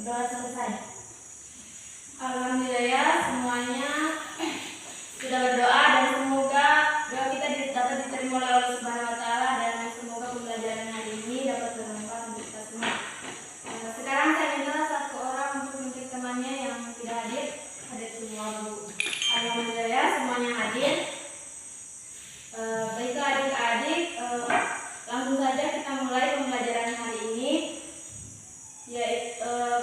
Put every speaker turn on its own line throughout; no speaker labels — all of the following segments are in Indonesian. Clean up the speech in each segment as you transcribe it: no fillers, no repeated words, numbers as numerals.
Berdoa selesai. Alhamdulillah semuanya sudah berdoa dan semoga doa kita dapat diterima oleh Allah Subhanahu wa taala dan semoga pembelajaran hari ini dapat bermanfaat untuk kita semua. Sekarang saya minta satu orang untuk mencari temannya yang tidak hadir semua, Bu. Alhamdulillah semuanya hadir. Baiklah adik-adik, langsung saja kita mulai pembelajaran hari ini.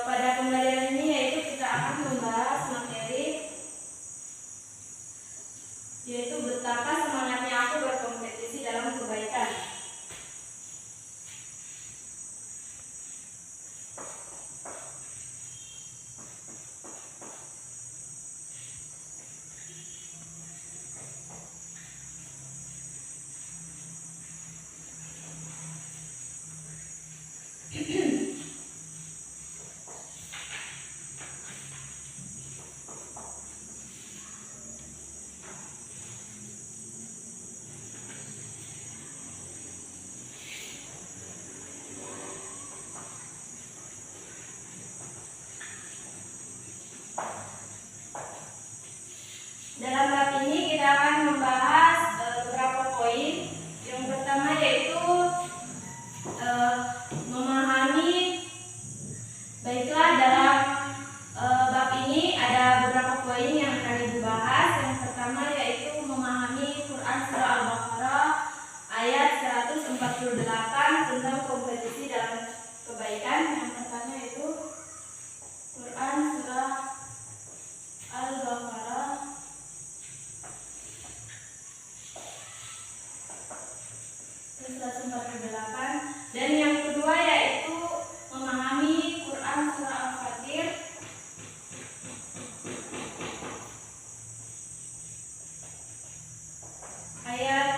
Pada pembelajaran ini kita akan membahas materi yaitu betapa semangatnya aku berkompetisi dalam kebaikan. Dalam bab ini kita akan membahas beberapa poin. Yang pertama yaitu memahami. Baiklah, dalam bab ini ada beberapa poin yang akan dibahas. Yang pertama yaitu memahami Quran Surah Al-Baqarah ayat 148 tentang kompetisi dalam kebaikan. Yang pertama yaitu Quran Surah Al-Baqarah ayat 148, dan yang kedua yaitu memahami Quran Surah Al-Fatir ayat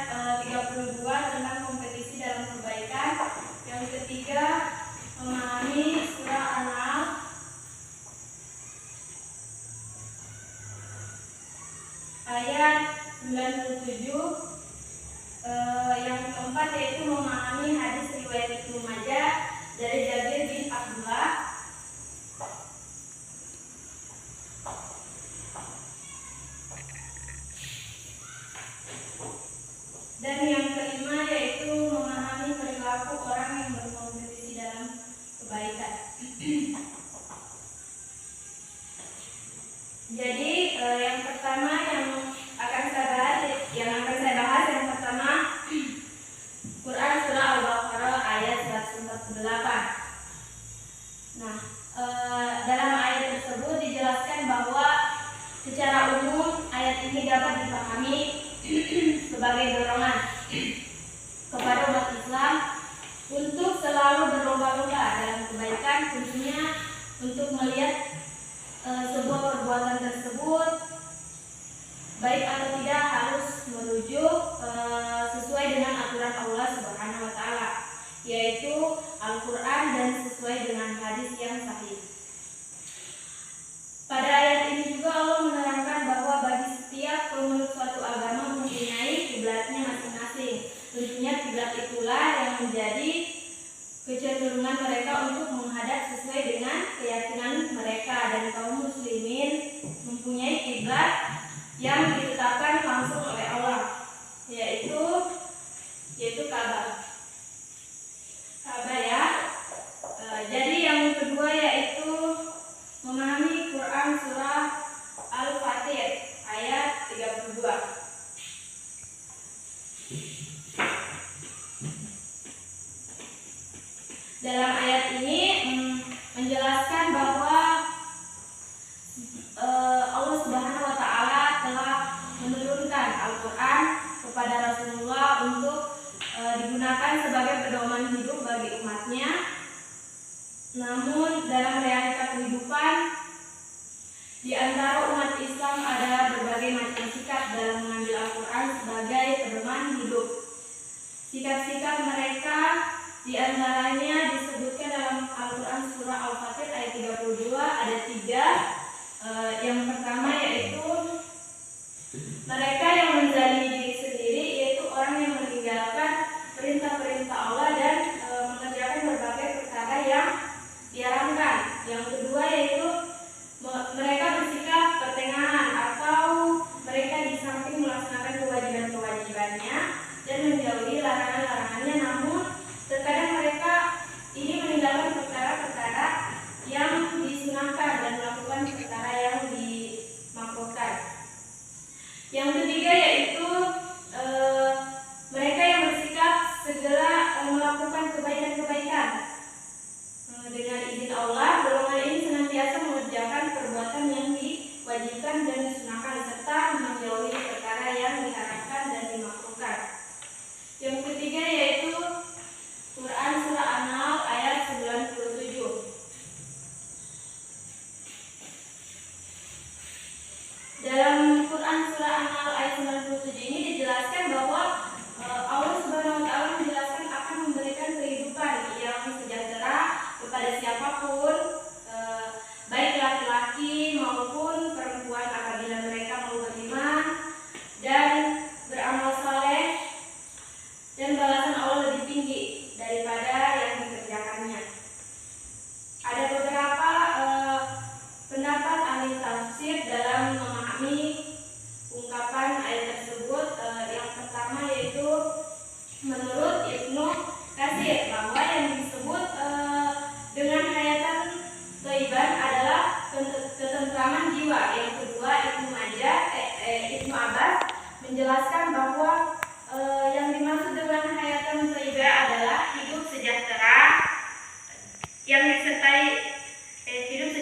32 tentang kompetisi dalam kebaikan. Yang ketiga memahami Surah An-Nahl ayat 97. Yang keempat yaitu memahami hadis riwayat Ibnu Majah dari Jabir bin Abdullah. Dan yang kelima yaitu memahami perilaku orang yang berkompetisi dalam kebaikan. Jadi yang pertama yang akan saya bahas yang pertama Quran Surah Al-Baqarah ayat 148. Nah, dalam ayat tersebut dijelaskan bahwa secara umum ayat ini dapat dipahami sebagai dorongan kepada umat Islam untuk selalu berlomba-lomba dalam kebaikan, tentunya untuk melihat sebuah perbuatan tersebut baik atau tidak harus merujuk sesuai dengan aturan Allah Subhanahu wa taala, yaitu Al-Qur'an, dan sesuai dengan hadis yang sahih. Pada ayat ini juga Allah menerangkan bahwa bagi setiap pemeluk suatu agama mempunyai kiblatnya masing-masing. Tentunya kiblat itulah yang menjadi kecenderungan mereka untuk menghadap sesuai dengan keyakinan mereka, dan kaum muslimin mempunyai kiblat yang ditetapkan langsung oleh Allah, yaitu Ka'bah ya. Jadi yang kedua yaitu memahami Quran Surah Al-Fatir ayat 32. Dalam ayat ini menjelaskan bahwa Allah Subhanahu wa taala telah menurunkan Al-Qur'an kepada Rasulullah untuk digunakan sebagai pedoman hidup bagi umatnya. Namun dalam realita kehidupan di antara umat Islam ada berbagai macam sikap dalam mengambil Al-Qur'an sebagai pedoman hidup. Sikap-sikap mereka di antaranya disebutkan dalam Al-Qur'an Surah Al-Fatir ayat 32, ada 3. Yang pertama yaitu mereka yang menzalimi diri sendiri, yaitu orang yang meninggalkan perintah-perintah Allah dan mengerjakan berbagai perkara yang diharamkan. Yang kedua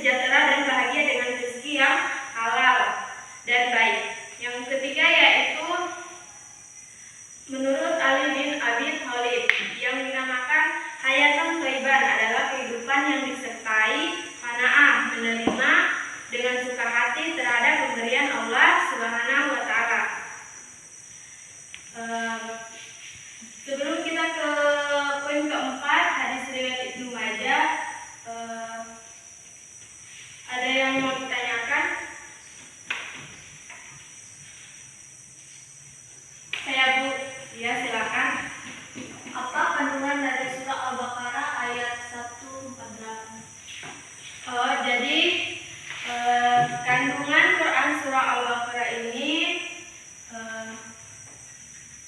sejahtera dan bahagia dengan rezeki yang halal dan baik. Yang ketiga yaitu menurut Ali bin Abi Thalib yang dinamakan hayatan thayyiban adalah kehidupan yang disertai qanaah, menerima dengan suka hati terhadap pemberian Allah Subhanahu wa taala. Sebelum kita ke poin keempat, hadis riwayat Ibnu Majah, ada yang mau ditanyakan? Saya Bu, ya silakan.
Apa kandungan dari surah Al-Baqarah ayat 148?
Oh, jadi kandungan Quran surah Al-Baqarah ini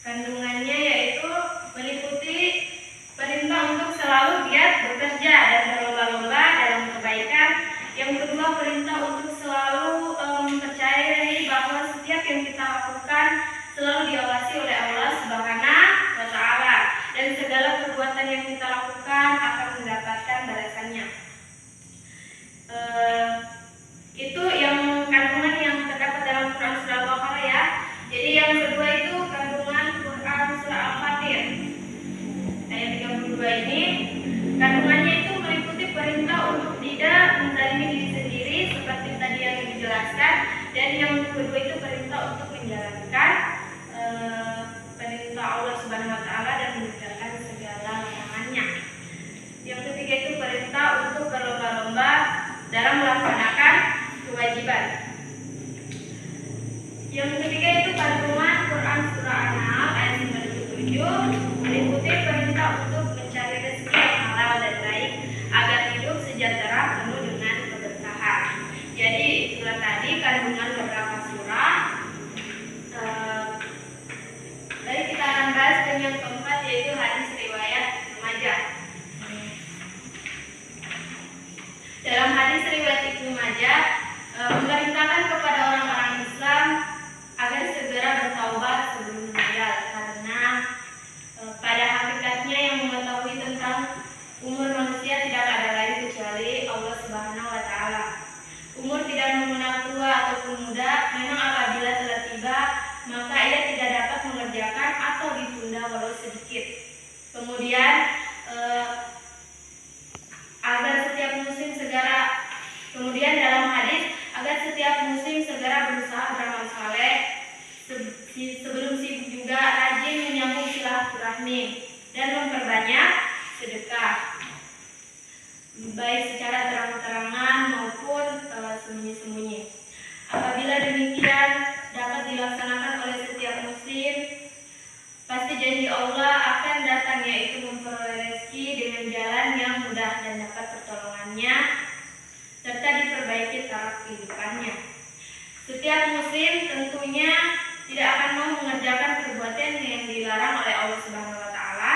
kandungannya yaitu meliputi perintah untuk selalu giat bekerja dan berlomba-lomba dalam kebaikan. Yang kedua, perintah untuk selalu mempercayai bahwa setiap yang kita lakukan selalu diawasi oleh Allah Subhanahu wa taala dan segala perbuatan yang kita lakukan akan mendapatkan balasannya. Itu yang kandungan yang terdapat dalam Quran surah Al-Baqarah ya. Jadi yang kedua itu kandungan Quran surah Al-Fatir ayat 32 ini, kandungannya itu meliputi perintah untuk tidak menzalimi diri sendiri seperti tadi yang dijelaskan, dan yang kedua itu perintah untuk menjalankan perintah Allah Subhanahu wa taala dan meninggalkan segala larangannya. Yang ketiga itu perintah untuk berlomba-lomba dalam melaksanakan kewajiban. Yang ketiga itu kandungan Quran surah An-Nahl ayat 57 meliputi perintah untuk mencari rezeki yang halal dan baik agar hidup sejahtera penuh dengan keberkahan. Jadi itulah tadi kandungan beberapa surah. Baik, kita akan bahas yang keempat yaitu hadis riwayat Ibnu Majah. Dalam hadis riwayat Ibnu Majah memerintahkan kepada orang-orang Islam agar segera bertaubat sebelum meninggal, karena pada hakikatnya yang mengetahui tentang umur manusia tidak ada lain kecuali Allah Subhanahu wa taala. Umur tidak mengenal tua ataupun muda, memang apabila telah tiba maka ia tidak dapat mengerjakan atau ditunda walau sedikit. Kemudian dalam hadis agar setiap muslim segera berusaha beramal saleh, sebelum sibuk juga rajin menyambung silaturahmi dan memperbanyak sedekah, baik secara terang-terangan maupun sembunyi-sembunyi. Apabila demikian dapat dilaksanakan oleh setiap muslim, pasti janji Allah akan datang, yaitu memperoleh rezeki dengan jalan yang mudah dan dapat pertolongannya serta diperbaiki taraf kehidupannya. Setiap muslim tentunya tidak akan mau mengerjakan perbuatan yang dilarang oleh Allah Subhanahu wa taala.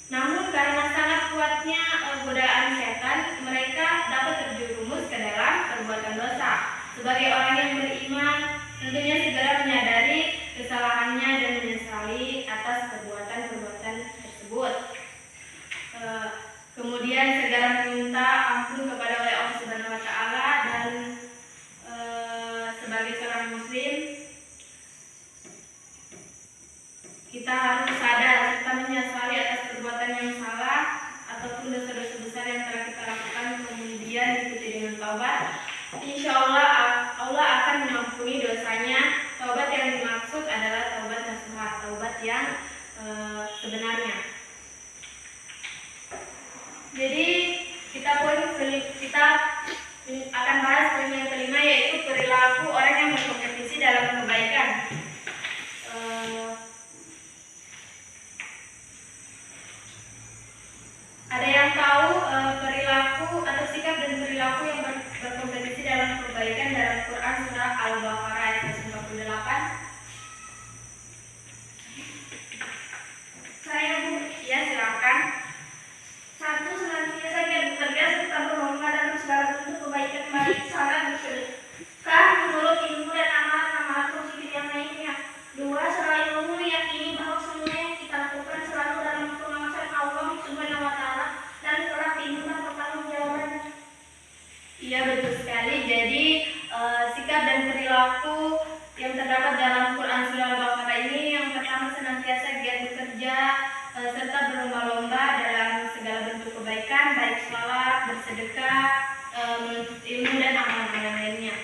Namun karena sangat kuatnya godaan setan, mereka dapat terjerumus ke dalam perbuatan dosa. Sebagai orang yang beriman, tentunya segera menyadari kesalahannya dan menyesali atas perbuatan-perbuatan tersebut. Kemudian segera meminta ampun kepada Allah Subhanahu wa taala, dan sebagai seorang muslim kita harus sadar serta menyesali atas perbuatan yang salah ataupun dosa-dosa besar yang telah kita lakukan, kemudian diikuti dengan taubat. Insya Allah Allah akan mengampuni dosanya. Taubat yang dimaksud adalah taubat nasuha, taubat yang sebenarnya. Jadi kita pun sedekah, menuntut ilmu dan amalan-amalan lainnya.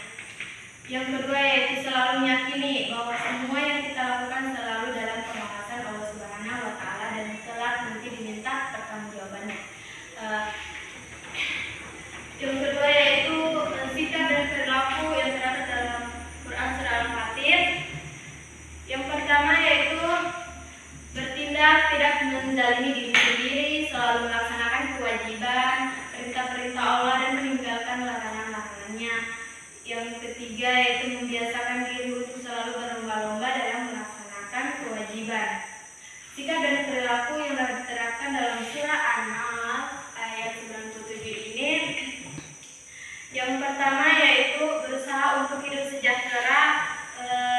Yang kedua yaitu selalu meyakini bahwa semua yang kita lakukan selalu dalam pengawasan Allah Subhanahu wa taala dan kelak nanti diminta pertanggungjawabannya. Yang kedua yaitu sikap dan perilaku yang terdapat dalam Quran surah Al-Fatir. Yang pertama yaitu bertindak tidak menzalimi diri sendiri, selalu melaksanakan kewajiban, perintah-perintah Allah dan meninggalkan larangan-larangannya. Yang ketiga yaitu membiasakan diri untuk selalu berlomba-lomba dalam melaksanakan kewajiban. Sikap dan perilaku yang dapat diterapkan dalam surah An-Nahl ayat 97 ini. Yang pertama yaitu berusaha untuk hidup sejahtera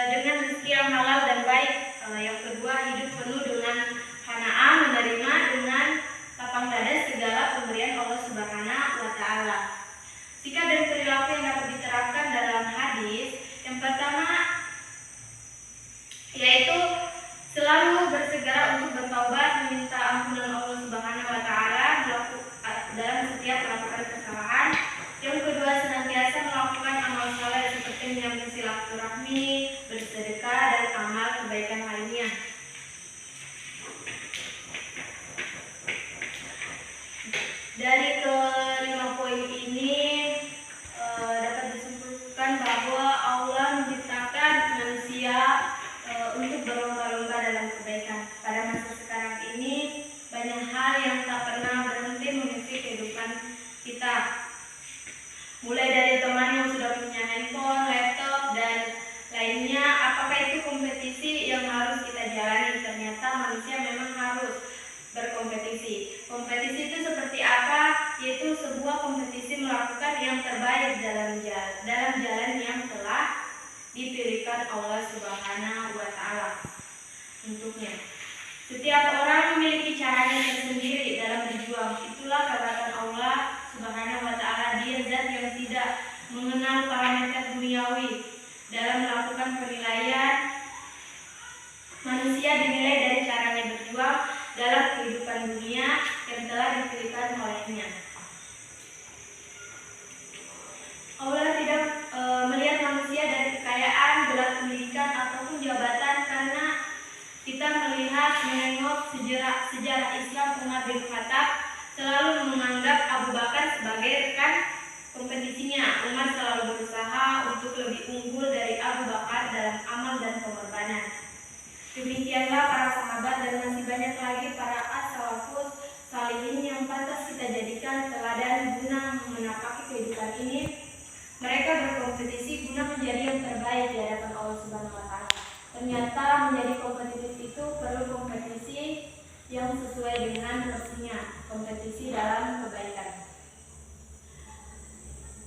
dengan rezeki yang halal dan baik. Yang kedua, hidup penuh dengan qanaah, menerima dengan lapang dada segala pemberian Allah Subhanahu wa taala. Sikap dan perilaku yang dapat diterapkan dalam hadis, yang pertama yaitu selalu bersegera untuk bertaubat, meminta ampunan Allah Subhanahu wa taala dalam setiap melakukan kesalahan. Yang kedua, senantiasa melakukan amal saleh seperti menyambung silaturahmi, bersedekah dan amal kebaikan lainnya. Dari kelima poin ini dapat disimpulkan bahwa Allah menciptakan manusia untuk berlomba-lomba dalam kebaikan. Pada masa sekarang ini banyak hal yang tak pernah berhenti mengisi kehidupan kita. Mulai dari teman yang sudah punya handphone, laptop, dan lainnya. Apakah itu kompetisi yang harus kita jalani? Ternyata manusia memang harus berkompetisi. Kompetisi itu seperti apa? Yaitu sebuah kompetisi melakukan yang terbaik dalam jalan yang telah dipilihkan Allah Subhanahu wa taala untuknya. Setiap orang memiliki caranya tersendiri dalam berjuang. Itulah kata Allah Subhanahu wa taala, Dia zat yang tidak mengenal parameter duniawi. Dalam melakukan penilaian, manusia dinilai dari caranya berjuang dalam kehidupan dunia yang telah dipilihkan olehnya. Allah tidak melihat manusia dari kekayaan, gelar pendidikan ataupun jabatan, karena kita menengok sejarah Islam. Umar bin Khattab selalu menganggap Abu Bakar sebagai rekan kompetisinya. Umar selalu berusaha untuk lebih unggul dari Abu Bakar dalam amal dan pengorbanan. Demikianlah para sahabat dan masih banyak lagi para as-salafus salihin yang pantas kita jadikan teladan guna menapaki kehidupan ini. Mereka berkompetisi guna menjadi yang terbaik di hadapan Allah Subhanahu wa taala. Ternyata menjadi kompetitif itu perlu kompetisi yang sesuai dengan porsinya, kompetisi dalam kebaikan.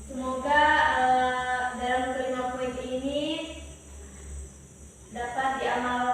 Semoga dalam kelima poin ini dapat diamalkan